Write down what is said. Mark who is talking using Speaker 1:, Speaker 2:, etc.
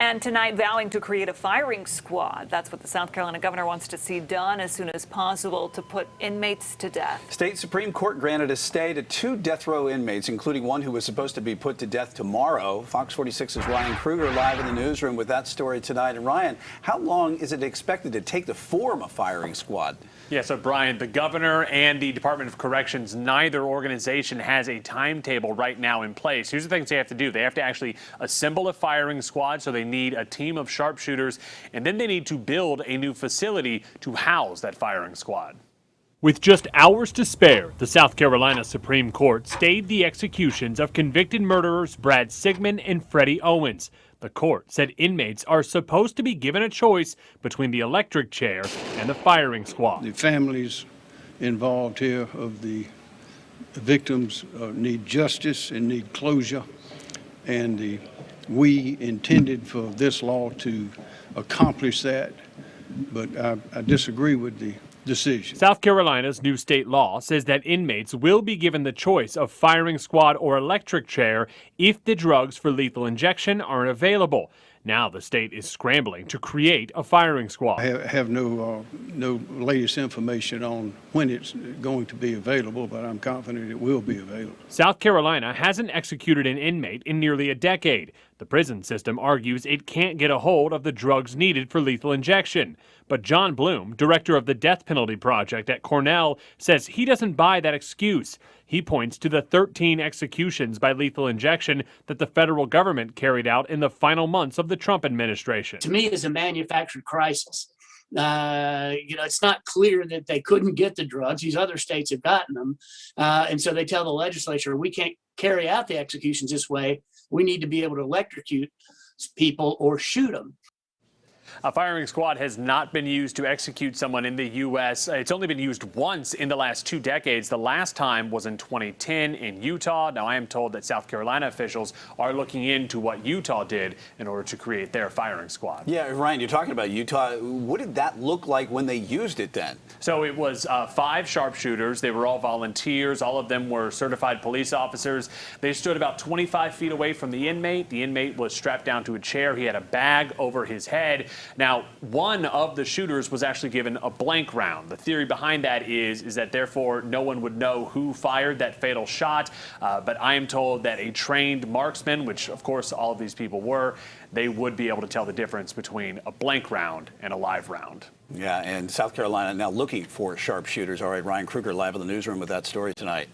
Speaker 1: And tonight, vowing to create a firing squad. That's what the South Carolina governor wants to see done as soon as possible to put inmates to death.
Speaker 2: State Supreme Court granted a stay to 2 death row inmates, including one who was supposed to be put to death tomorrow. Fox 46's Ryan Kruger live in the newsroom with that story tonight. And Ryan, how long is it expected to take to form a firing squad?
Speaker 3: Yeah, so Brian, the governor and the Department of Corrections, neither organization has a timetable right now in place. Here's the things they have to do. They have to actually assemble a firing squad, so they need a team of sharpshooters, and then they need to build a new facility to house that firing squad. With just hours to spare, the South Carolina Supreme Court stayed the executions of convicted murderers Brad Sigmon and Freddie Owens. The court said inmates are supposed to be given a choice between the electric chair and the firing squad.
Speaker 4: The families involved here of the victims need justice and need closure, and we intended for this law to accomplish that, but I disagree with the decision.
Speaker 3: South Carolina's new state law says that inmates will be given the choice of firing squad or electric chair if the drugs for lethal injection aren't available. Now the state is scrambling to create a firing squad.
Speaker 4: I have no latest information on when it's going to be available, but I'm confident it will be available.
Speaker 3: South Carolina hasn't executed an inmate in nearly a decade. The prison system argues it can't get a hold of the drugs needed for lethal injection. But John Bloom, director of the Death Penalty Project at Cornell, says he doesn't buy that excuse. He points to the 13 executions by lethal injection that the federal government carried out in the final months of the Trump administration.
Speaker 5: To me, it's a manufactured crisis. It's not clear that they couldn't get the drugs. These other states have gotten them. And so they tell the legislature, we can't carry out the executions this way. We need to be able to electrocute people or shoot them.
Speaker 3: A firing squad has not been used to execute someone in the U.S. It's only been used once in the last 2 decades. The last time was in 2010 in Utah. Now, I am told that South Carolina officials are looking into what Utah did in order to create their firing squad.
Speaker 2: Yeah, Ryan, you're talking about Utah. What did that look like when they used it then?
Speaker 3: So it was 5 sharpshooters. They were all volunteers. All of them were certified police officers. They stood about 25 feet away from the inmate. The inmate was strapped down to a chair. He had a bag over his head. Now, one of the shooters was actually given a blank round. The theory behind that is that therefore no one would know who fired that fatal shot. But I am told that a trained marksman, which of course all of these people were, they would be able to tell the difference between a blank round and a live round.
Speaker 2: Yeah, and South Carolina now looking for sharpshooters. All right, Ryan Kruger live in the newsroom with that story tonight.